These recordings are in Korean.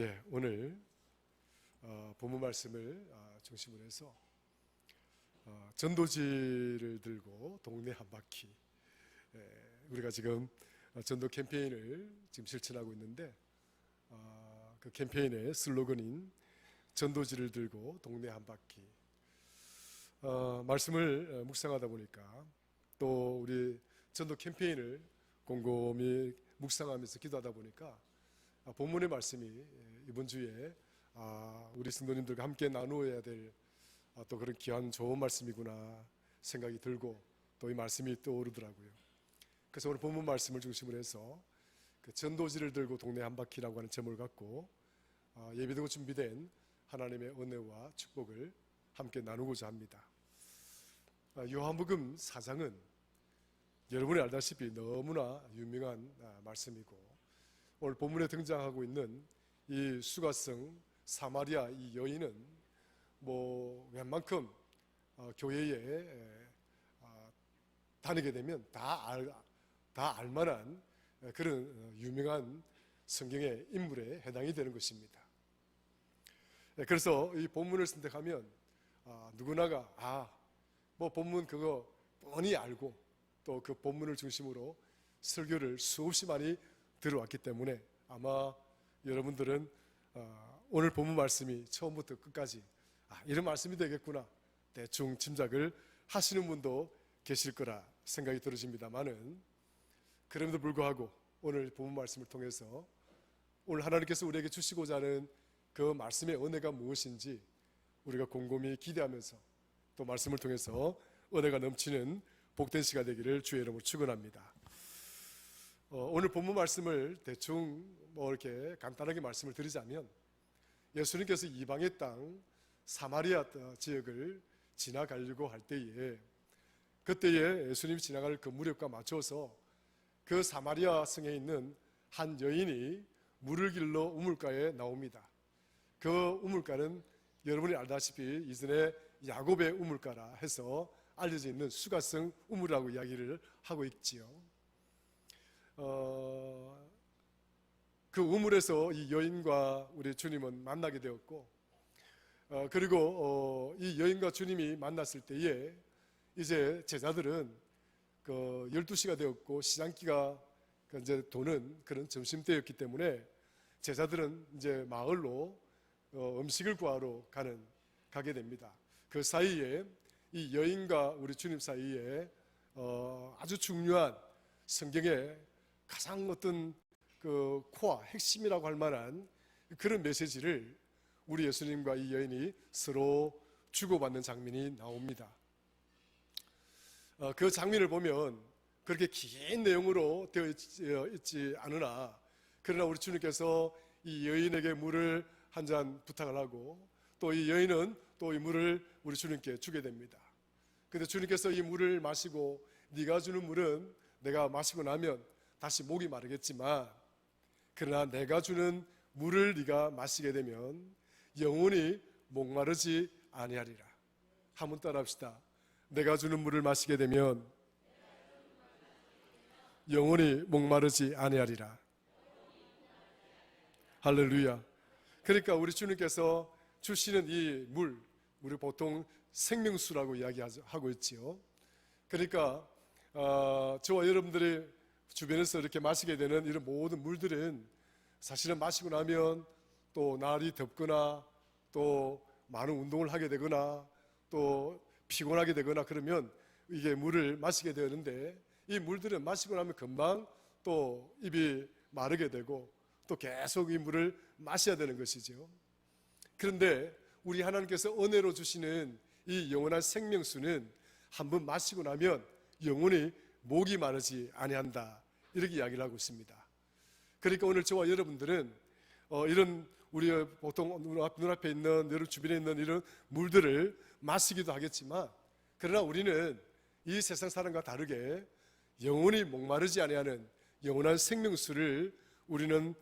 네, 오늘 본문 말씀을 중심으로 해서 전도지를 들고 동네 한 바퀴, 우리가 지금 전도 캠페인을 지금 실천하고 있는데 그 캠페인의 슬로건인 전도지를 들고 동네 한 바퀴, 말씀을 묵상하다 보니까 또 우리 전도 캠페인을 곰곰이 묵상하면서 기도하다 보니까 본문의 말씀이 이번 주에 우리 성도님들과 함께 나누어야 될 또 그런 귀한 좋은 말씀이구나 생각이 들고 또 이 말씀이 떠오르더라고요. 그래서 오늘 본문 말씀을 중심으로 해서 그 전도지를 들고 동네 한 바퀴라고 하는 제목을 갖고 예비되고 준비된 하나님의 은혜와 축복을 함께 나누고자 합니다. 요한복음 4장은 여러분이 알다시피 너무나 유명한 말씀이고, 오늘 본문에 등장하고 있는 이 수가성 사마리아 이 여인은 웬만큼 교회에 다니게 되면 다 알만한 그런 유명한 성경의 인물에 해당이 되는 것입니다. 그래서 이 본문을 선택하면 누구나가 본문 그거 뻔히 알고 또 그 본문을 중심으로 설교를 수없이 많이 들어왔기 때문에 아마 여러분들은 오늘 본문 말씀이 처음부터 끝까지 이런 말씀이 되겠구나 대충 짐작을 하시는 분도 계실 거라 생각이 들어집니다만은, 그럼에도 불구하고 오늘 본문 말씀을 통해서 오늘 하나님께서 우리에게 주시고자 하는 그 말씀의 은혜가 무엇인지 우리가 곰곰이 기대하면서 또 말씀을 통해서 은혜가 넘치는 복된 시간 되기를 주의 이름으로 축원합니다. 오늘 본문 말씀을 대충 이렇게 간단하게 말씀을 드리자면, 예수님께서 이방의 땅 사마리아 지역을 지나가려고 할 때에 그때에 예수님이 지나갈 그 무렵과 맞춰서 그 사마리아 성에 있는 한 여인이 물을 길러 우물가에 나옵니다. 그 우물가는 여러분이 알다시피 이전에 야곱의 우물가라 해서 알려져 있는 수가성 우물이라고 이야기를 하고 있지요. 그 우물에서 이 여인과 우리 주님은 만나게 되었고, 그리고 이 여인과 주님이 만났을 때에 이제 제자들은 12시가 되었고 시장기가 이제 도는 그런 점심때였기 때문에 제자들은 이제 마을로 음식을 구하러 가게 됩니다. 그 사이에 이 여인과 우리 주님 사이에 아주 중요한 성경의 가장 어떤 그 코어 핵심이라고 할 만한 그런 메시지를 우리 예수님과 이 여인이 서로 주고받는 장면이 나옵니다. 그 장면을 보면 그렇게 긴 내용으로 되어 있지 않으나, 그러나 우리 주님께서 이 여인에게 물을 한 잔 부탁을 하고 또 이 여인은 또 이 물을 우리 주님께 주게 됩니다. 그런데 주님께서 이 물을 마시고 네가 주는 물은 내가 마시고 나면 다시 목이 마르겠지만, 그러나 내가 주는 물을 네가 마시게 되면 영원히 목마르지 아니하리라. 한번 따라합시다. 내가 주는 물을 마시게 되면 영원히 목마르지 아니하리라. 할렐루야. 그러니까 우리 주님께서 주시는 이 물, 우리 보통 생명수라고 이야기하고 있지요. 그러니까 저와 여러분들이 주변에서 이렇게 마시게 되는 이런 모든 물들은 사실은 마시고 나면 또 날이 덥거나 또 많은 운동을 하게 되거나 또 피곤하게 되거나 그러면 이게 물을 마시게 되는데, 이 물들은 마시고 나면 금방 또 입이 마르게 되고 또 계속 이 물을 마셔야 되는 것이죠. 그런데 우리 하나님께서 은혜로 주시는 이 영원한 생명수는 한번 마시고 나면 영원히 목이 마르지 아니한다, 이렇게 이야기를 하고 있습니다. 그러니까 오늘 저와 여러분들은 이런 우리 보통 눈앞에 있는 여러분 주변에 있는 이런 물들을 마시기도 하겠지만, 그러나 우리는 이 세상 사람과 다르게 영원히 목마르지 아니하는 영원한 생명수를 우리는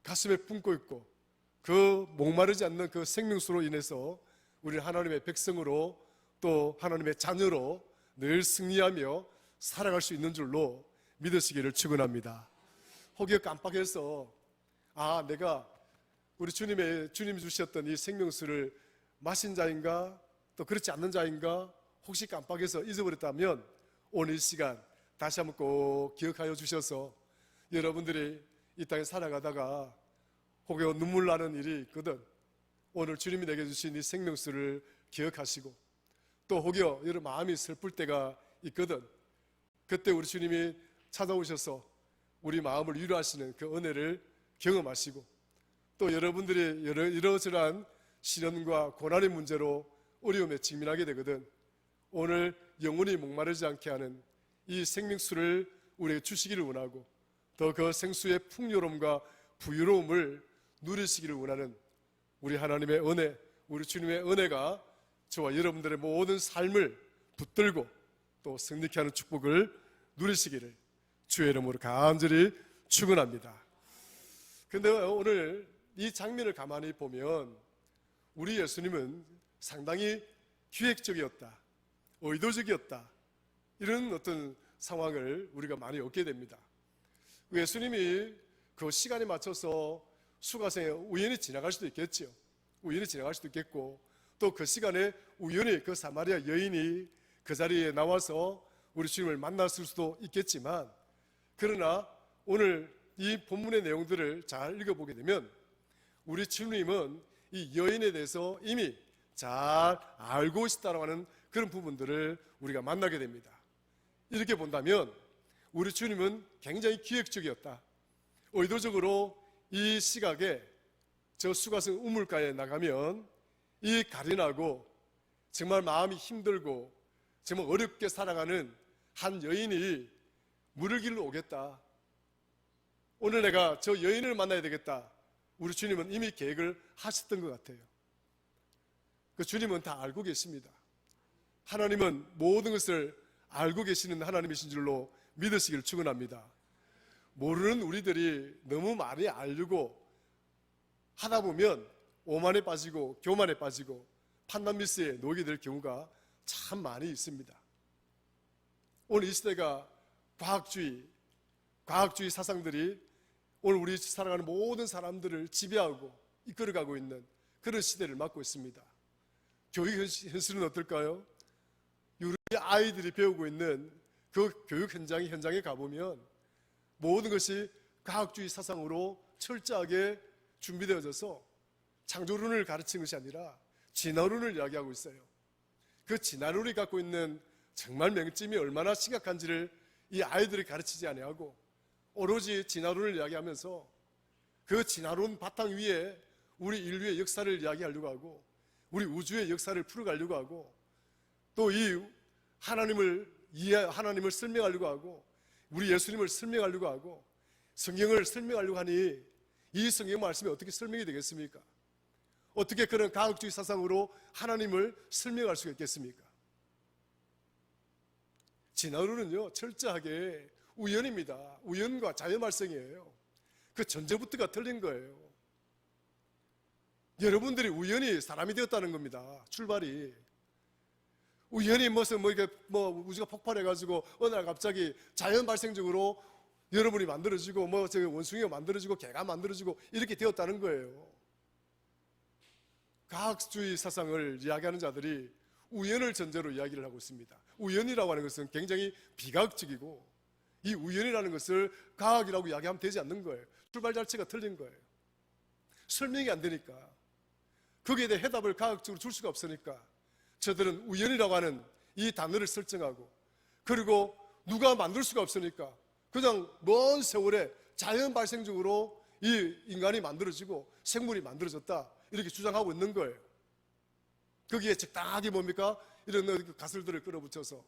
가슴에 품고 있고, 그 목마르지 않는 그 생명수로 인해서 우리는 하나님의 백성으로 또 하나님의 자녀로 늘 승리하며 살아갈 수 있는 줄로 믿으시기를 축원합니다. 혹여 깜빡해서 내가 우리 주님이 주셨던 이 생명수를 마신 자인가 또 그렇지 않는 자인가 혹시 깜빡해서 잊어버렸다면 오늘 이 시간 다시 한번 꼭 기억하여 주셔서 여러분들이 이 땅에 살아가다가 혹여 눈물 나는 일이 있거든 오늘 주님이 내게 주신 이 생명수를 기억하시고 또 혹여 여러분 마음이 슬플 때가 있거든 그때 우리 주님이 찾아오셔서 우리 마음을 위로하시는 그 은혜를 경험하시고 또 여러분들이 이러저러한 시련과 고난의 문제로 어려움에 직면하게 되거든 오늘 영원히 목마르지 않게 하는 이 생명수를 우리에게 주시기를 원하고 더 그 생수의 풍요로움과 부유로움을 누리시기를 원하는 우리 하나님의 은혜, 우리 주님의 은혜가 저와 여러분들의 모든 삶을 붙들고 또 승리케 하는 축복을 누리시기를 주의 이름으로 간절히 축원합니다. 그런데 오늘 이 장면을 가만히 보면 우리 예수님은 상당히 기획적이었다, 의도적이었다 이런 어떤 상황을 우리가 많이 얻게 됩니다. 예수님이 그 시간에 맞춰서 수가성에 우연히 지나갈 수도 있겠죠. 우연히 지나갈 수도 있겠고 또 그 시간에 우연히 그 사마리아 여인이 그 자리에 나와서 우리 주님을 만났을 수도 있겠지만 그러나 오늘 이 본문의 내용들을 잘 읽어보게 되면 우리 주님은 이 여인에 대해서 이미 잘 알고 있다고 하는 그런 부분들을 우리가 만나게 됩니다. 이렇게 본다면 우리 주님은 굉장히 기획적이었다. 의도적으로 이 시각에 저 수가성 우물가에 나가면 이 가련하고 정말 마음이 힘들고 정말 어렵게 살아가는 한 여인이 물을 길러 오겠다. 오늘 내가 저 여인을 만나야 되겠다. 우리 주님은 이미 계획을 하셨던 것 같아요. 그 주님은 다 알고 계십니다. 하나님은 모든 것을 알고 계시는 하나님이신 줄로 믿으시길 축원합니다. 모르는 우리들이 너무 많이 알려고 하다 보면 오만에 빠지고 교만에 빠지고 판단 미스에 놓이게 될 경우가 참 많이 있습니다. 오늘 이 시대가 과학주의 사상들이 오늘 우리 살아가는 모든 사람들을 지배하고 이끌어가고 있는 그런 시대를 맞고 있습니다. 교육 현실은 어떨까요? 우리 아이들이 배우고 있는 그 교육 현장에 가보면 모든 것이 과학주의 사상으로 철저하게 준비되어져서 창조론을 가르치는 것이 아니라 진화론을 이야기하고 있어요. 그 진화론이 갖고 있는 정말 맹점이 얼마나 심각한지를 이 아이들이 가르치지 아니하고 오로지 진화론을 이야기하면서 그 진화론 바탕 위에 우리 인류의 역사를 이야기하려고 하고 우리 우주의 역사를 풀어가려고 하고 또 이 하나님을 설명하려고 하고 우리 예수님을 설명하려고 하고 성경을 설명하려고 하니 이 성경 말씀이 어떻게 설명이 되겠습니까? 어떻게 그런 과학주의 사상으로 하나님을 설명할 수가 있겠습니까? 진화론은요 철저하게 우연입니다. 우연과 자연 발생이에요. 그 전제부터가 틀린 거예요. 여러분들이 우연히 사람이 되었다는 겁니다. 출발이 우연히 우주가 폭발해가지고 어느 날 갑자기 자연 발생적으로 여러분이 만들어지고 원숭이가 만들어지고 개가 만들어지고 이렇게 되었다는 거예요. 과학주의 사상을 이야기하는 자들이 우연을 전제로 이야기를 하고 있습니다. 우연이라고 하는 것은 굉장히 비과학적이고 이 우연이라는 것을 과학이라고 이야기하면 되지 않는 거예요. 출발 자체가 틀린 거예요. 설명이 안 되니까 거기에 대해 해답을 과학적으로 줄 수가 없으니까 저들은 우연이라고 하는 이 단어를 설정하고 그리고 누가 만들 수가 없으니까 그냥 먼 세월에 자연 발생적으로 이 인간이 만들어지고 생물이 만들어졌다 이렇게 주장하고 있는 거예요. 거기에 적당하게 뭡니까? 이런 가설들을 끌어붙여서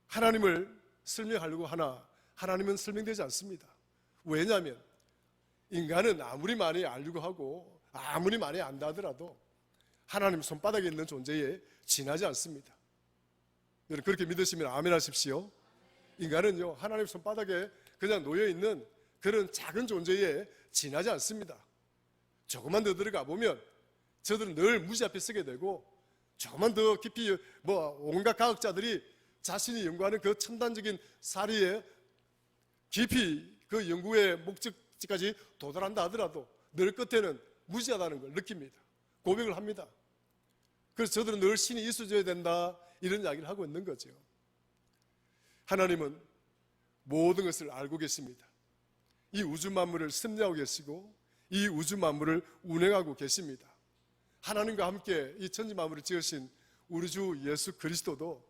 하나님을 설명하려고 하나 하나님은 설명되지 않습니다. 왜냐하면 인간은 아무리 많이 알려고 하고 아무리 많이 안다 하더라도 하나님 손바닥에 있는 존재에 지나지 않습니다. 여러분 그렇게 믿으시면 아멘 하십시오. 인간은요 하나님 손바닥에 그냥 놓여있는 그런 작은 존재에 지나지 않습니다. 조금만 더 들어가 보면 저들은 늘 무지 앞에 서게 되고 조금만 더 깊이 온갖 과학자들이 자신이 연구하는 그 첨단적인 사리에 깊이 그 연구의 목적지까지 도달한다 하더라도 늘 끝에는 무지하다는 걸 느낍니다. 고백을 합니다. 그래서 저들은 늘 신이 있어줘야 된다, 이런 이야기를 하고 있는 거죠. 하나님은 모든 것을 알고 계십니다. 이 우주 만물을 섭리하고 계시고 이 우주 만물을 운행하고 계십니다. 하나님과 함께 이 천지 만물을 지으신 우리 주 예수 그리스도도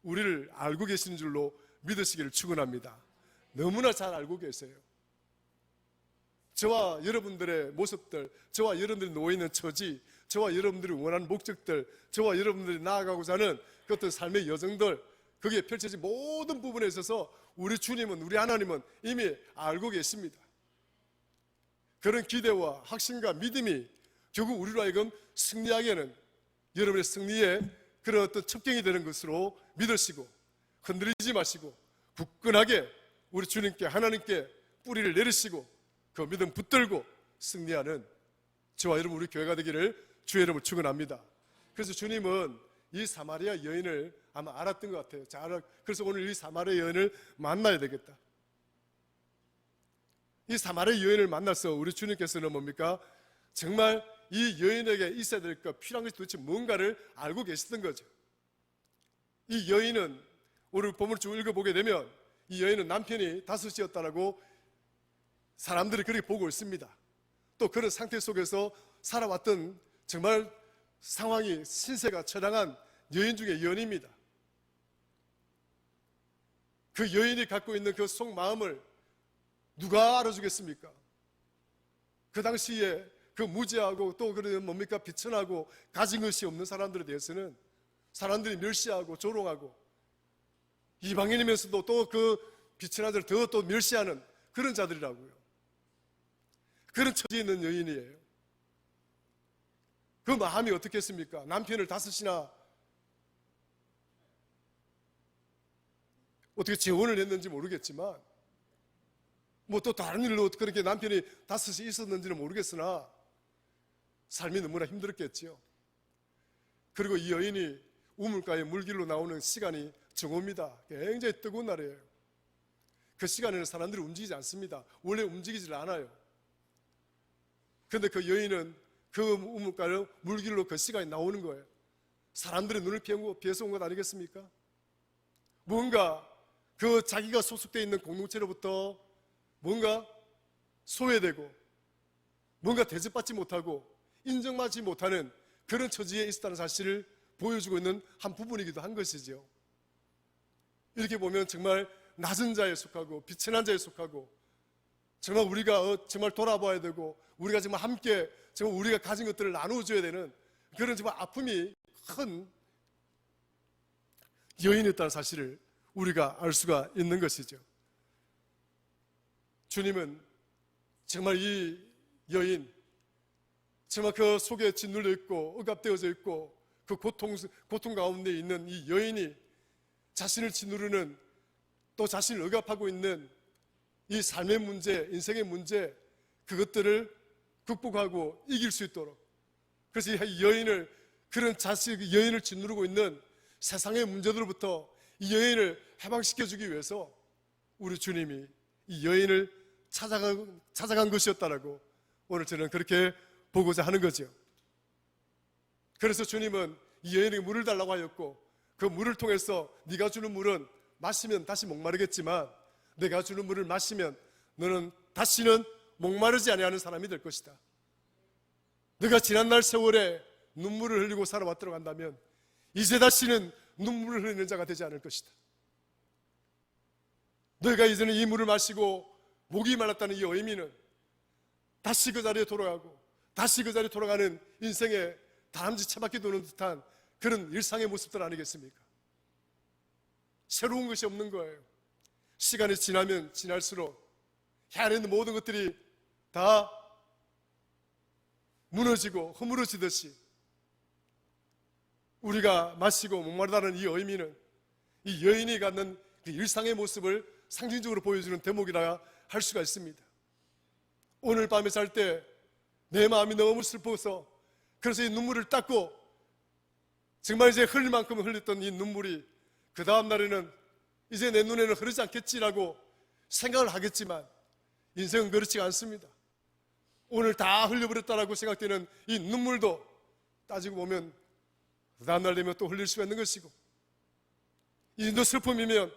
우리를 알고 계시는 줄로 믿으시기를 축원합니다. 너무나 잘 알고 계세요. 저와 여러분들의 모습들, 저와 여러분들이 놓여있는 처지, 저와 여러분들이 원하는 목적들, 저와 여러분들이 나아가고자 하는 그 어떤 삶의 여정들, 거기에 펼쳐진 모든 부분에 있어서 우리 주님은, 우리 하나님은 이미 알고 계십니다. 그런 기대와 확신과 믿음이 결국 우리로 하여금 승리하기에는 여러분의 승리에 그런 어떤 첩경이 되는 것으로 믿으시고 흔들리지 마시고 굳건하게 우리 주님께, 하나님께 뿌리를 내리시고 그 믿음 붙들고 승리하는 저와 여러분 우리 교회가 되기를 주의 이름으로 축원합니다. 그래서 주님은 이 사마리아 여인을 아마 알았던 것 같아요. 그래서 오늘 이 사마리아 여인을 만나야 되겠다. 이 사마리아 여인을 만나서 우리 주님께서는 뭡니까? 정말 이 여인에게 있어야 될 것, 필요한 것이 도대체 뭔가를 알고 계시던 거죠. 이 여인은 오늘 본문을 쭉 읽어보게 되면 이 여인은 남편이 다섯이었다라고 사람들이 그렇게 보고 있습니다. 또 그런 상태 속에서 살아왔던 정말 상황이 신세가 처량한 여인 중에 여인입니다. 그 여인이 갖고 있는 그 속마음을 누가 알아주겠습니까? 그 당시에 그 무지하고 또 그런 뭡니까? 비천하고 가진 것이 없는 사람들에 대해서는 사람들이 멸시하고 조롱하고 이방인이면서도 또 그 비천한 자를 더 또 멸시하는 그런 자들이라고요. 그런 처지에 있는 여인이에요. 그 마음이 어떻겠습니까? 남편을 다섯이나 어떻게 재혼을 했는지 모르겠지만 뭐 또 다른 일로 그렇게 남편이 다섯이 있었는지는 모르겠으나 삶이 너무나 힘들었겠지요. 그리고 이 여인이 우물가에 물길로 나오는 시간이 정오입니다. 굉장히 뜨거운 날이에요. 그 시간에는 사람들이 움직이지 않습니다. 원래 움직이질 않아요. 그런데 그 여인은 그 우물가로 물길로 그 시간에 나오는 거예요. 사람들의 눈을 피해서 온 것 아니겠습니까? 뭔가 그 자기가 소속되어 있는 공동체로부터 뭔가 소외되고 뭔가 대접받지 못하고 인정받지 못하는 그런 처지에 있었다는 사실을 보여주고 있는 한 부분이기도 한 것이죠. 이렇게 보면 정말 낮은 자에 속하고 비천한 자에 속하고 정말 우리가 정말 돌아봐야 되고 우리가 정말 함께 정말 우리가 가진 것들을 나누어줘야 되는 그런 정말 아픔이 큰 여인이었다는 사실을 우리가 알 수가 있는 것이죠. 주님은 정말 이 여인, 정말 그 속에 짓눌려 있고 억압되어져 있고 그 고통 가운데 있는 이 여인이 자신을 짓누르는 또 자신을 억압하고 있는 이 삶의 문제, 인생의 문제, 그것들을 극복하고 이길 수 있도록, 그래서 이 여인을, 그런 여인을 짓누르고 있는 세상의 문제들로부터 이 여인을 해방시켜주기 위해서 우리 주님이 이 여인을 찾아간 것이었다라고 오늘 저는 그렇게 보고자 하는 거죠. 그래서 주님은 이 여인에게 물을 달라고 하였고 그 물을 통해서 네가 주는 물은 마시면 다시 목마르겠지만 내가 주는 물을 마시면 너는 다시는 목마르지 아니하는 사람이 될 것이다. 네가 지난날 세월에 눈물을 흘리고 살아왔도록 한다면 이제 다시는 눈물을 흘리는 자가 되지 않을 것이다. 너희가 이제는 이 물을 마시고 목이 말랐다는 이 의미는 다시 그 자리에 돌아가고 다시 그 자리에 돌아가는 인생의 다람쥐 채바퀴 도는 듯한 그런 일상의 모습들 아니겠습니까? 새로운 것이 없는 거예요. 시간이 지나면 지날수록 해 있는 모든 것들이 다 무너지고 허물어지듯이 우리가 마시고 목마르다는 이 의미는 이 여인이 갖는 그 일상의 모습을 상징적으로 보여주는 대목이라 할 수가 있습니다. 오늘 밤에 잘 때 내 마음이 너무 슬퍼서 그래서 이 눈물을 닦고 정말 이제 흘릴 만큼 흘렸던 이 눈물이 그 다음 날에는 이제 내 눈에는 흐르지 않겠지라고 생각을 하겠지만 인생은 그렇지 않습니다. 오늘 다 흘려버렸다라고 생각되는 이 눈물도 따지고 보면 다음날 되면 또 흘릴 수가 있는 것이고, 이 정도 슬픔이면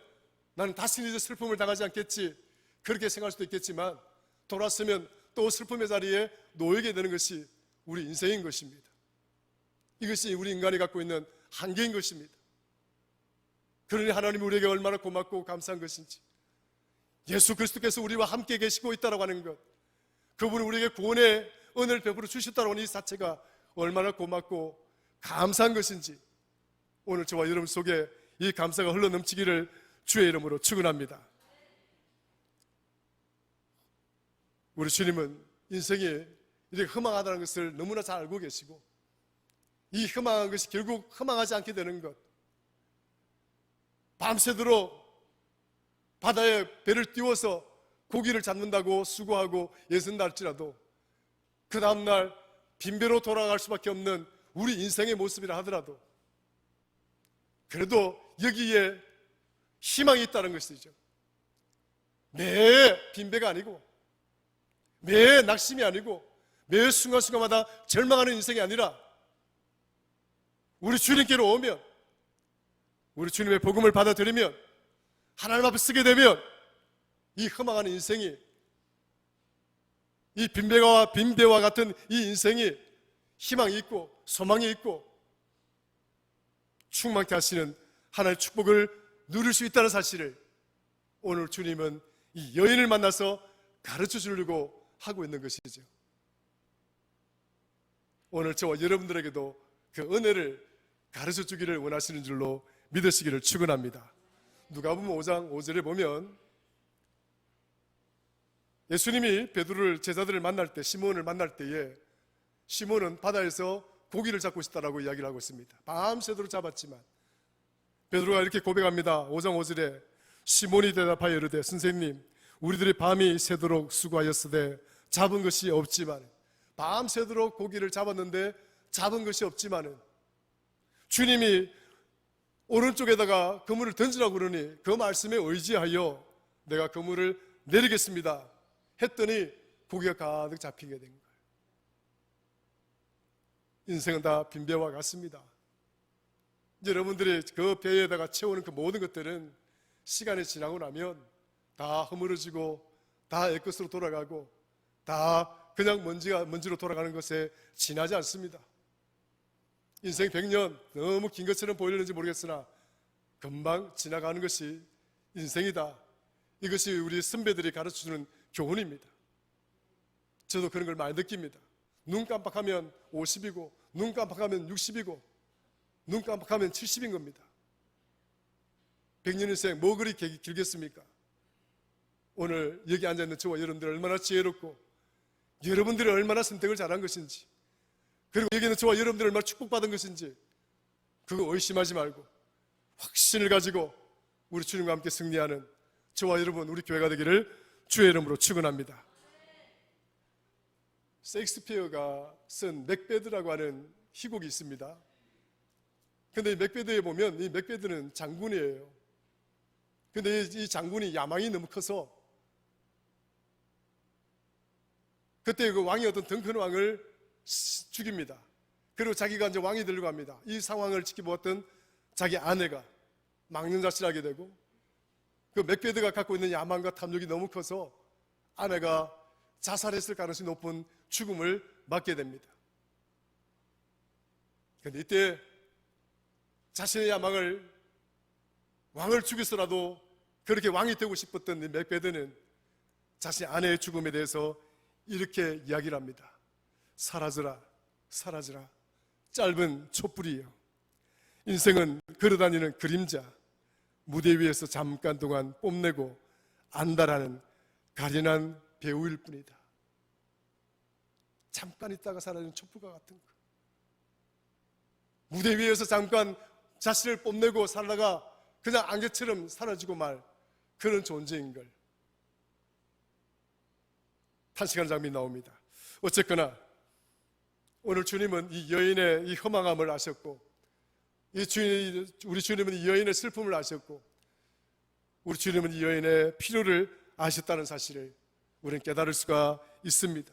나는 다시는 이제 슬픔을 당하지 않겠지, 그렇게 생각할 수도 있겠지만 돌아서면 또 슬픔의 자리에 놓이게 되는 것이 우리 인생인 것입니다. 이것이 우리 인간이 갖고 있는 한계인 것입니다. 그러니 하나님이 우리에게 얼마나 고맙고 감사한 것인지, 예수 그리스도께서 우리와 함께 계시고 있다고 하는 것, 그분이 우리에게 구원의 은혜를 베풀어 주셨다고 하는 이 자체가 얼마나 고맙고 감사한 것인지, 오늘 저와 여러분 속에 이 감사가 흘러넘치기를 주의 이름으로 축원합니다. 우리 주님은 인생이 이렇게 허망하다는 것을 너무나 잘 알고 계시고, 이 허망한 것이 결국 허망하지 않게 되는 것, 밤새도록 바다에 배를 띄워서 고기를 잡는다고 수고하고 애쓴다 할지라도 그 다음날 빈배로 돌아갈 수밖에 없는 우리 인생의 모습이라 하더라도 그래도 여기에 희망이 있다는 것이죠. 매 빈배가 아니고, 매 낙심이 아니고, 매 순간순간마다 절망하는 인생이 아니라 우리 주님께로 오면, 우리 주님의 복음을 받아들이면, 하나님 앞에 쓰게 되면 이 허망하는 인생이, 이 빈배와 같은 이 인생이 희망이 있고 소망이 있고 충만케 하시는 하나님의 축복을 누릴 수 있다는 사실을 오늘 주님은 이 여인을 만나서 가르쳐 주려고 하고 있는 것이죠. 오늘 저와 여러분들에게도 그 은혜를 가르쳐 주기를 원하시는 줄로 믿으시기를 축원합니다. 누가복음 5장 5절에 보면 예수님이 베드로를, 제자들을 만날 때, 시몬을 만날 때에 시몬은 바다에서 고기를 잡고 있었다라고 이야기를 하고 있습니다. 밤새도록 잡았지만 베드로가 이렇게 고백합니다. 5장 5절에 시몬이 대답하여 이르되 선생님, 우리들이 밤이 새도록 수고하였으되 잡은 것이 없지만, 밤새도록 고기를 잡았는데 잡은 것이 없지만은 주님이 오른쪽에다가 그물을 던지라고 그러니 그 말씀에 의지하여 내가 그물을 내리겠습니다 했더니 고기가 가득 잡히게 된 거예요. 인생은 다 빈배와 같습니다. 여러분들이 그 배에다가 채우는 그 모든 것들은 시간이 지나고 나면 다 허물어지고 다 옛것으로 돌아가고 다 그냥 먼지로 돌아가는 것에 지나지 않습니다. 인생 100년 너무 긴 것처럼 보이는지 모르겠으나 금방 지나가는 것이 인생이다. 이것이 우리 선배들이 가르쳐주는 교훈입니다. 저도 그런 걸 많이 느낍니다. 눈 깜빡하면 50이고 눈 깜빡하면 60이고 눈 깜빡하면 70인 겁니다. 100년 인생 뭐 그리 길겠습니까? 오늘 여기 앉아있는 저와 여러분들 얼마나 지혜롭고 여러분들이 얼마나 선택을 잘한 것인지, 그리고 여기는 저와 여러분들이 얼마나 축복받은 것인지 그거 의심하지 말고 확신을 가지고 우리 주님과 함께 승리하는 저와 여러분, 우리 교회가 되기를 주의 이름으로 축원합니다. 셰익스피어가 쓴 맥베드라고 하는 희곡이 있습니다. 근데 이 맥베드에 보면 이 맥베드는 장군이에요. 근데 이 장군이 야망이 너무 커서 그때 그 왕이 어떤 덩큰 왕을 죽입니다. 그리고 자기가 이제 왕이 되려고 합니다. 이 상황을 지켜보았던 자기 아내가 망연자실하게 되고 그 맥베드가 갖고 있는 야망과 탐욕이 너무 커서 아내가 자살했을 가능성이 높은 죽음을 맞게 됩니다. 그런데 이때 자신의 야망을, 왕을 죽여서라도 그렇게 왕이 되고 싶었던 이 맥베드는 자신의 아내의 죽음에 대해서 이렇게 이야기를 합니다. 사라져라, 사라져라, 짧은 촛불이요. 인생은 걸어다니는 그림자, 무대 위에서 잠깐 동안 뽐내고 안다라는 가련한 배우일 뿐이다. 잠깐 있다가 사라지는 촛불과 같은 거. 무대 위에서 잠깐 자신을 뽐내고 살다가 그냥 안개처럼 사라지고 말, 그런 존재인 걸 탄식하는 장면이 나옵니다. 어쨌거나 오늘 주님은 이 여인의 이 허망함을 아셨고, 우리 주님은 이 여인의 슬픔을 아셨고, 우리 주님은 이 여인의 필요를 아셨다는 사실을 우리는 깨달을 수가 있습니다.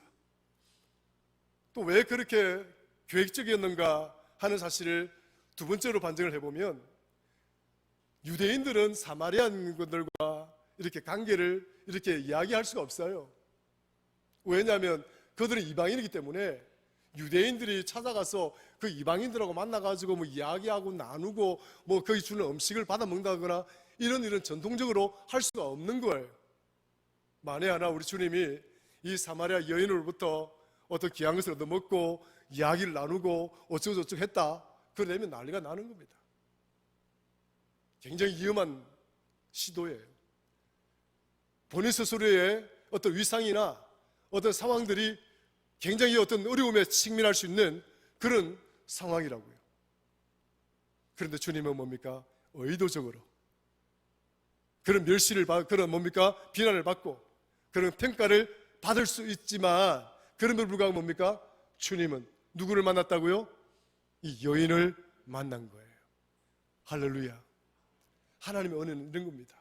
또 왜 그렇게 계획적이었는가 하는 사실을 두 번째로 반증을 해보면, 유대인들은 사마리아인들과 이렇게 관계를 이렇게 이야기할 수가 없어요. 왜냐하면 그들은 이방인이기 때문에 유대인들이 찾아가서 그 이방인들하고 만나가지고 뭐 이야기하고 나누고 뭐 거기 주는 음식을 받아 먹는다거나 이런 일은 전통적으로 할 수가 없는 거예요. 만에 하나 우리 주님이 이 사마리아 여인으로부터 어떤 귀한 것을 얻어먹고 이야기를 나누고 어쩌고저쩌고 했다, 그러면 난리가 나는 겁니다. 굉장히 위험한 시도예요. 본인 스스로의 어떤 위상이나 어떤 상황들이 굉장히 어떤 어려움에 직면할 수 있는 그런 상황이라고요. 그런데 주님은 뭡니까? 의도적으로 그런 멸시를 받고, 그런 뭡니까? 비난을 받고 그런 평가를 받을 수 있지만, 그럼에도 불구하고 뭡니까? 주님은 누구를 만났다고요? 이 여인을 만난 거예요. 할렐루야. 하나님의 은혜는 이런 겁니다.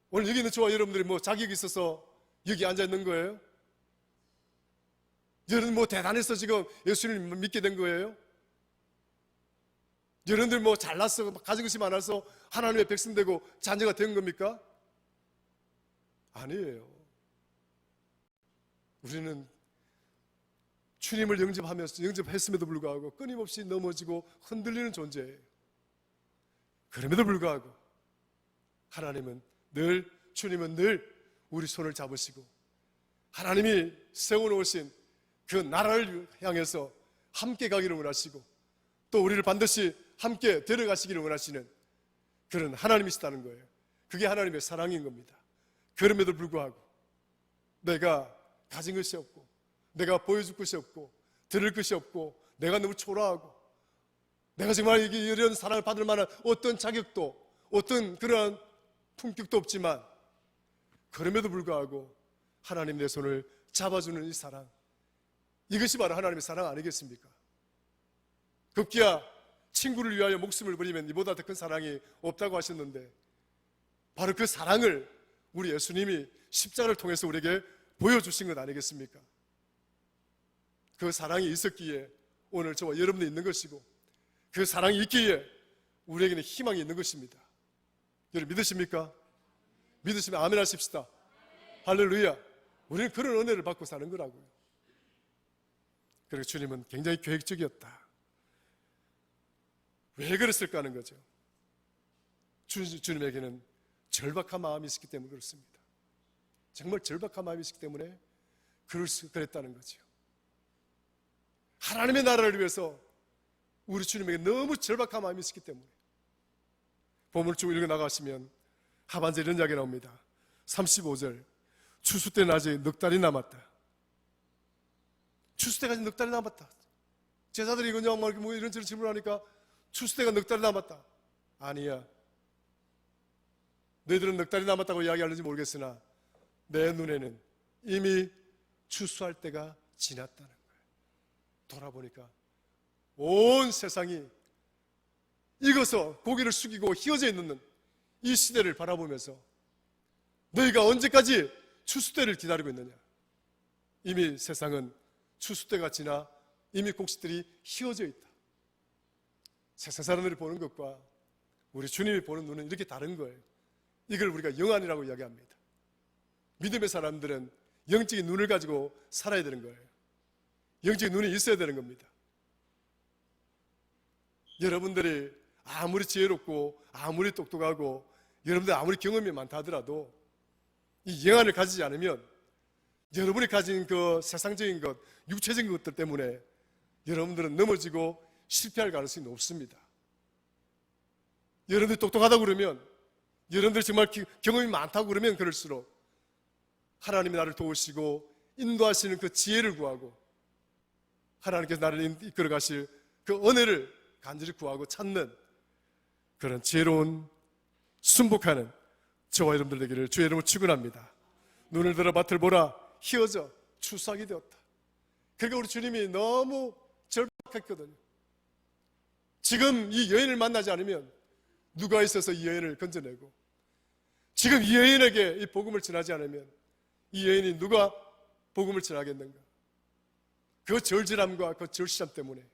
오늘 여기 있는 저와 여러분들이 뭐 자격이 있어서 여기 앉아 있는 거예요? 여러분 뭐 대단해서 지금 예수님을 믿게 된 거예요? 여러분들 뭐 잘났어, 가진 것이 많아서 하나님의 백성 되고 자녀가 된 겁니까? 아니에요. 우리는 주님을 영접했음에도 불구하고 끊임없이 넘어지고 흔들리는 존재예요. 그럼에도 불구하고 주님은 늘 우리 손을 잡으시고 하나님이 세워놓으신 그 나라를 향해서 함께 가기를 원하시고 또 우리를 반드시 함께 데려가시기를 원하시는 그런 하나님이시다는 거예요. 그게 하나님의 사랑인 겁니다. 그럼에도 불구하고 내가 가진 것이 없고 내가 보여줄 것이 없고 들을 것이 없고 내가 너무 초라하고 내가 정말 이런 사랑을 받을 만한 어떤 자격도 어떤 그러한 품격도 없지만, 그럼에도 불구하고 하나님 내 손을 잡아주는 이 사랑, 이것이 바로 하나님의 사랑 아니겠습니까? 급기야 친구를 위하여 목숨을 버리면 이보다 더 큰 사랑이 없다고 하셨는데, 바로 그 사랑을 우리 예수님이 십자가를 통해서 우리에게 보여주신 것 아니겠습니까? 그 사랑이 있었기에 오늘 저와 여러분이 있는 것이고, 그 사랑이 있기에 우리에게는 희망이 있는 것입니다. 여러분 믿으십니까? 믿으시면 아멘 하십시다. 할렐루야. 우리는 그런 은혜를 받고 사는 거라고요. 그리고 주님은 굉장히 계획적이었다. 왜 그랬을까 하는 거죠. 주님에게는 절박한 마음이 있었기 때문에 그렇습니다. 정말 절박한 마음이 있었기 때문에 그랬다는 거죠. 하나님의 나라를 위해서 우리 주님에게 너무 절박한 마음이 있었기 때문에. 본문을 쭉 읽어 나가시면 하반절에 이런 이야기 나옵니다. 35절, 추수 때는 아직 넉 달이 남았다. 추수 때가 아직 넉 달이 남았다. 제자들이 그냥 뭐 이런저런 질문하니까 추수 때가 넉 달이 남았다. 아니야. 너희들은 넉 달이 남았다고 이야기하는지 모르겠으나 내 눈에는 이미 추수할 때가 지났다는 거예요. 돌아보니까 온 세상이 익어서 고개를 숙이고 휘어져 있는 이 시대를 바라보면서 너희가 언제까지 추수 때를 기다리고 있느냐? 이미 세상은 추수 때가 지나 이미 곡식들이 휘어져 있다. 세상 사람들이 보는 것과 우리 주님이 보는 눈은 이렇게 다른 거예요. 이걸 우리가 영안이라고 이야기합니다. 믿음의 사람들은 영적인 눈을 가지고 살아야 되는 거예요. 영적인 눈이 있어야 되는 겁니다. 여러분들이 아무리 지혜롭고 아무리 똑똑하고 여러분들 아무리 경험이 많다 하더라도 이 영안을 가지지 않으면 여러분이 가진 그 세상적인 것, 육체적인 것들 때문에 여러분들은 넘어지고 실패할 가능성이 높습니다. 여러분들이 똑똑하다고 그러면, 여러분들이 정말 경험이 많다고 그러면 그럴수록 하나님이 나를 도우시고 인도하시는 그 지혜를 구하고 하나님께서 나를 이끌어 가실 그 은혜를 간절히 구하고 찾는 그런 지혜로운 순복하는 저와 여러분들 되기를 주의 이름으로 축원합니다. 눈을 들어 밭을 보라, 휘어져 추수하게 되었다. 그러니까 우리 주님이 너무 절박했거든요. 지금 이 여인을 만나지 않으면 누가 있어서 이 여인을 건져내고, 지금 이 여인에게 이 복음을 전하지 않으면 이 여인이 누가 복음을 전하겠는가? 그 절절함과 그 절실함 때문에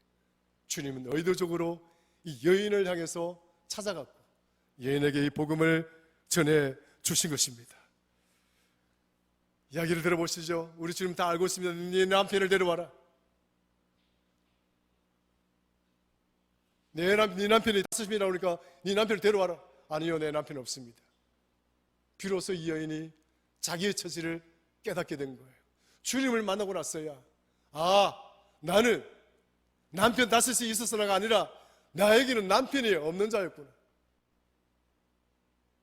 주님은 의도적으로 이 여인을 향해서 찾아갔고 여인에게 이 복음을 전해 주신 것입니다. 이야기를 들어보시죠. 우리 주님 다 알고 있습니다. 네 남편을 데려와라. 네 남편이 5명이라고 하니까 네 남편을 데려와라. 아니요, 내 남편 없습니다. 비로소 이 여인이 자기의 처지를 깨닫게 된 거예요. 주님을 만나고 나서야 나는 남편 5이 있어서가 아니라 나에게는 남편이 없는 자였구나.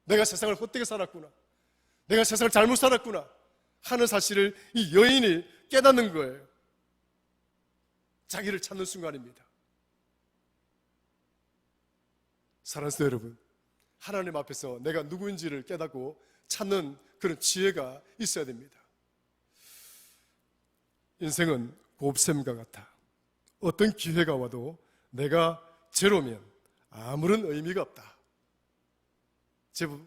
내가 세상을 헛되게 살았구나. 내가 세상을 잘못 살았구나 하는 사실을 이 여인이 깨닫는 거예요. 자기를 찾는 순간입니다. 사랑하는 성도 여러분, 하나님 앞에서 내가 누구인지를 깨닫고 찾는 그런 지혜가 있어야 됩니다. 인생은 곱셈과 같아. 어떤 기회가 와도 내가 제로면 아무런 의미가 없다. 제법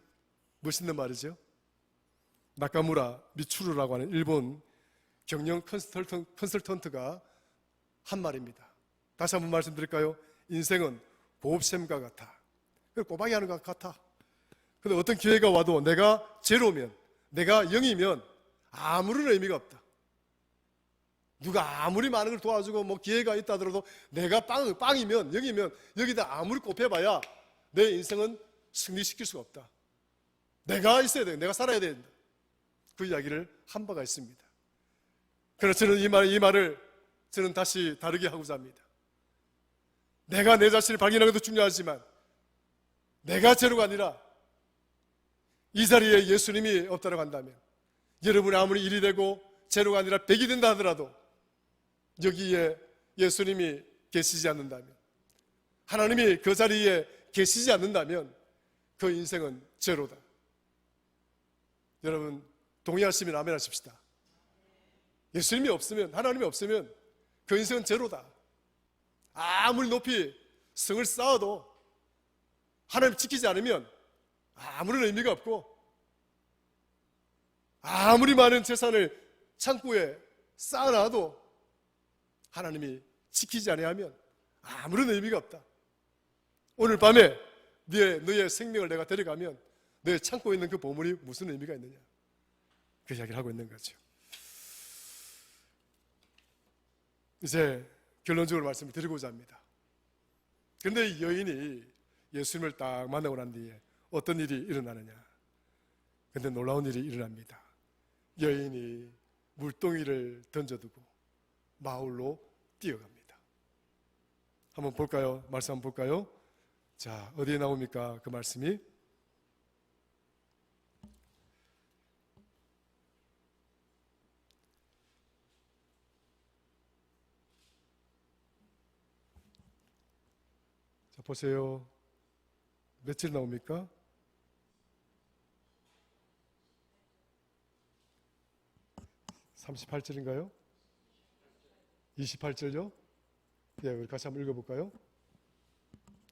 멋있는 말이죠. 나카무라 미츠루라고 하는 일본 경영 컨설턴트가 한 말입니다. 다시 한번 말씀드릴까요? 인생은 곱셈과 같아. 꼬박이 하는 것 같아. 근데 어떤 기회가 와도 내가 제로면, 내가 0이면 아무런 의미가 없다. 누가 아무리 많은 걸 도와주고 뭐 기회가 있다 하더라도 내가 빵이면 0이면 여기다 아무리 곱해봐야 내 인생은 승리시킬 수가 없다. 내가 있어야 돼. 내가 살아야 된다. 그 이야기를 한 바가 있습니다. 그래서 저는 이 말을 저는 다시 다르게 하고자 합니다. 내가 내 자신을 발견하는 것도 중요하지만 내가 제로가 아니라 이 자리에 예수님이 없다고 한다면, 여러분이 아무리 1이 되고 제로가 아니라 100이 된다 하더라도 여기에 예수님이 계시지 않는다면, 하나님이 그 자리에 계시지 않는다면 그 인생은 제로다. 여러분 동의하시면 아멘 하십시다. 예수님이 없으면, 하나님이 없으면 그 인생은 제로다. 아무리 높이 성을 쌓아도 하나님 지키지 않으면 아무런 의미가 없고, 아무리 많은 재산을 창고에 쌓아놔도 하나님이 지키지 아니하면 아무런 의미가 없다. 오늘 밤에 너의 생명을 내가 데려가면 내 창고에 있는 그 보물이 무슨 의미가 있느냐, 그 이야기를 하고 있는 거죠. 이제 결론적으로 말씀을 드리고자 합니다. 그런데 이 여인이 예수님을 딱 만나고 난 뒤에 어떤 일이 일어나느냐. 그런데 놀라운 일이 일어납니다. 여인이 물동이를 던져두고 마을로 뛰어갑니다. 한번 볼까요? 말씀 한번 볼까요? 자, 어디에 나옵니까? 그 말씀이 자, 보세요. 며칠 나옵니까? 38절인가요? 28절요? 예, 우리 같이 한번 읽어볼까요?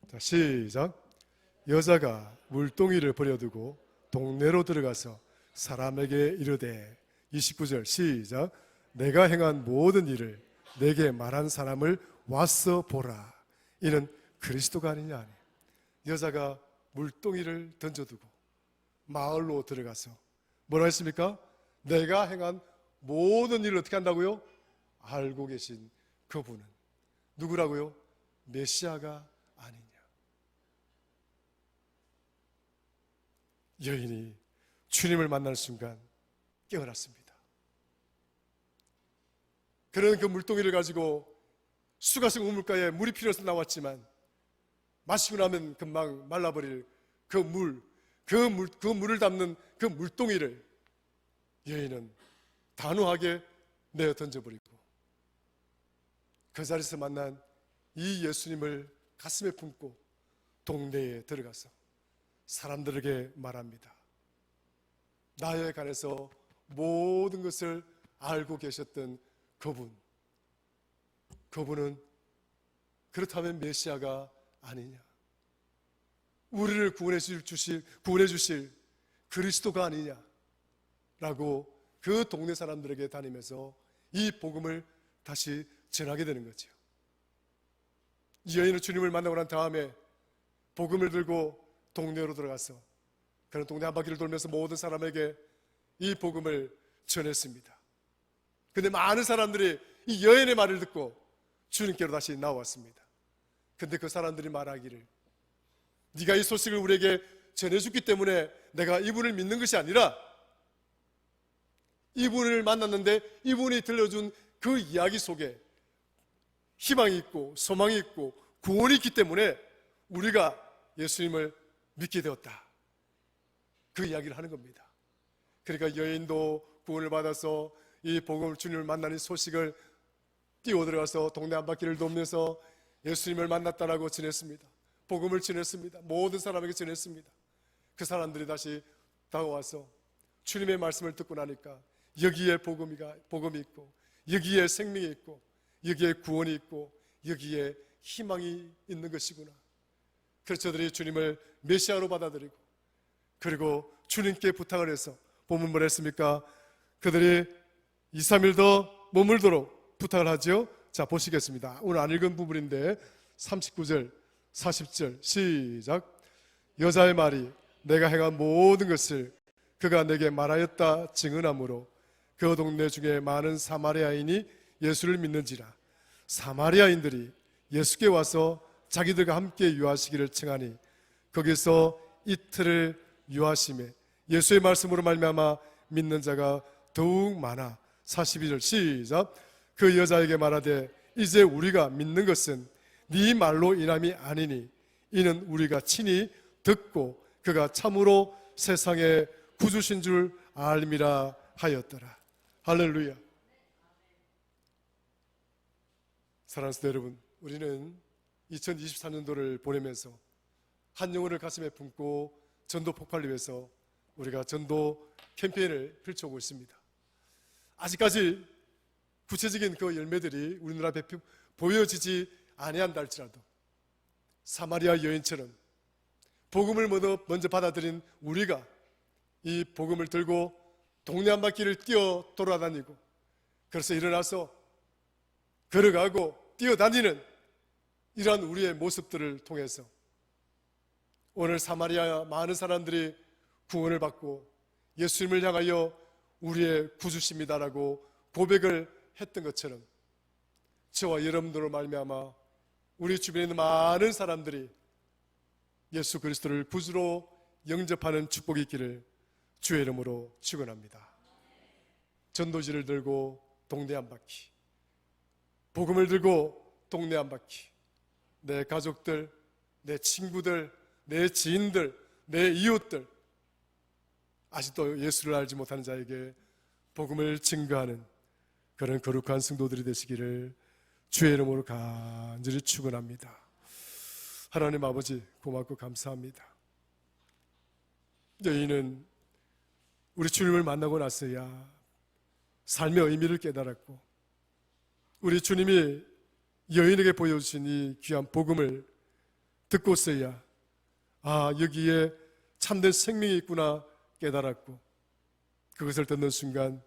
자, 시작. 여자가 물동이를 버려두고 동네로 들어가서 사람에게 이르되, 29절 시작. 내가 행한 모든 일을 내게 말한 사람을 와서 보라. 이는 그리스도가 아니냐 하니. 여자가 물동이를 던져두고 마을로 들어가서 뭐라 했습니까? 내가 행한 모든 일을 어떻게 한다고요? 알고 계신 그분은 누구라고요? 메시아가 아니냐. 여인이 주님을 만나는 순간 깨어났습니다. 그런 그 물동이를 가지고 수가성 우물가에 물이 필요해서 나왔지만 마시고 나면 금방 말라버릴 그 물을 담는 그 물동이를 여인은 단호하게 내어 던져버리고 그 자리에서 만난 이 예수님을 가슴에 품고 동네에 들어가서 사람들에게 말합니다. 나에 관해서 모든 것을 알고 계셨던 그분은 그렇다면 메시아가 아니냐, 우리를 구원해 주실 그리스도가 아니냐 라고 그 동네 사람들에게 다니면서 이 복음을 다시 전하게 되는 거죠. 이 여인은 주님을 만나고 난 다음에 복음을 들고 동네로 들어가서 그런 동네 한 바퀴를 돌면서 모든 사람에게 이 복음을 전했습니다. 근데 많은 사람들이 이 여인의 말을 듣고 주님께로 다시 나왔습니다. 근데 그 사람들이 말하기를, 네가 이 소식을 우리에게 전해줬기 때문에 내가 이분을 믿는 것이 아니라 이분을 만났는데 이분이 들려준 그 이야기 속에 희망이 있고 소망이 있고 구원이 있기 때문에 우리가 예수님을 믿게 되었다. 그 이야기를 하는 겁니다. 그러니까 여인도 구원을 받아서 이 복음을 주님을 만나는 소식을 뛰어들어가서 동네 한 바퀴를 돌면서 예수님을 만났다라고 전했습니다. 복음을 전했습니다. 모든 사람에게 전했습니다. 그 사람들이 다시 다가와서 주님의 말씀을 듣고 나니까 여기에 복음이 있고 여기에 생명이 있고 여기에 구원이 있고 여기에 희망이 있는 것이구나. 그래서 저들이 주님을 메시아로 받아들이고 그리고 주님께 부탁을 해서 본문 뭘 했습니까? 그들이 2, 3일 더 머물도록 부탁을 하죠. 자, 보시겠습니다. 오늘 안 읽은 부분인데 39절 40절 시작. 여자의 말이 내가 행한 모든 것을 그가 내게 말하였다 증언하므로 그 동네 중에 많은 사마리아인이 예수를 믿는지라. 사마리아인들이 예수께 와서 자기들과 함께 유하시기를 청하니 거기서 이틀을 유하심에 예수의 말씀으로 말미암아 믿는 자가 더욱 많아. 42절 시작. 그 여자에게 말하되 이제 우리가 믿는 것은 네 말로 인함이 아니니 이는 우리가 친히 듣고 그가 참으로 세상의 구주신 줄 알미라 하였더라. 할렐루야. 사랑하는 성도 여러분, 우리는 2024년도를 보내면서 한 영혼을 가슴에 품고 전도 폭발을 위해서 우리가 전도 캠페인을 펼쳐오고 있습니다. 아직까지 구체적인 그 열매들이 우리 눈앞에 보여지지 아니한다 할지라도 사마리아 여인처럼 복음을 먼저 받아들인 우리가 이 복음을 들고 동네 한 바퀴를 뛰어 돌아다니고 그래서 일어나서 걸어가고 뛰어다니는 이러한 우리의 모습들을 통해서 오늘 사마리아 많은 사람들이 구원을 받고 예수님을 향하여 우리의 구주십니다라고 고백을 했던 것처럼 저와 여러분들로 말미암아 우리 주변에 있는 많은 사람들이 예수 그리스도를 구주로 영접하는 축복이 있기를 주의 이름으로 축원합니다. 전도지를 들고 동네 한 바퀴, 복음을 들고 동네 한 바퀴, 내 가족들, 내 친구들, 내 지인들, 내 이웃들, 아직도 예수를 알지 못하는 자에게 복음을 증거하는 그런 거룩한 성도들이 되시기를 주의 이름으로 간절히 축원합니다. 하나님 아버지 고맙고 감사합니다. 여인은 우리 주님을 만나고 나서야 삶의 의미를 깨달았고 우리 주님이 여인에게 보여주신 이 귀한 복음을 듣고서야 여기에 참된 생명이 있구나 깨달았고 그것을 듣는 순간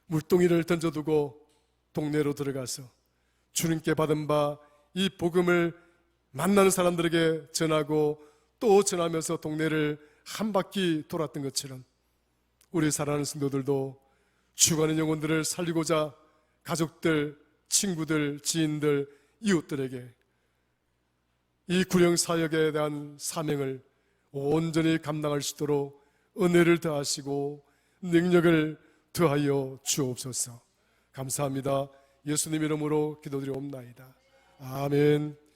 물동이를 던져두고 동네로 들어가서 주님께 받은 바 이 복음을 만나는 사람들에게 전하고 또 전하면서 동네를 한 바퀴 돌았던 것처럼 우리 사랑하는 성도들도 죽어가는 영혼들을 살리고자 가족들, 친구들, 지인들, 이웃들에게 이 구령 사역에 대한 사명을 온전히 감당할 수 있도록 은혜를 더하시고 능력을 더하여 주옵소서. 감사합니다. 예수님 이름으로 기도드리옵나이다. 아멘.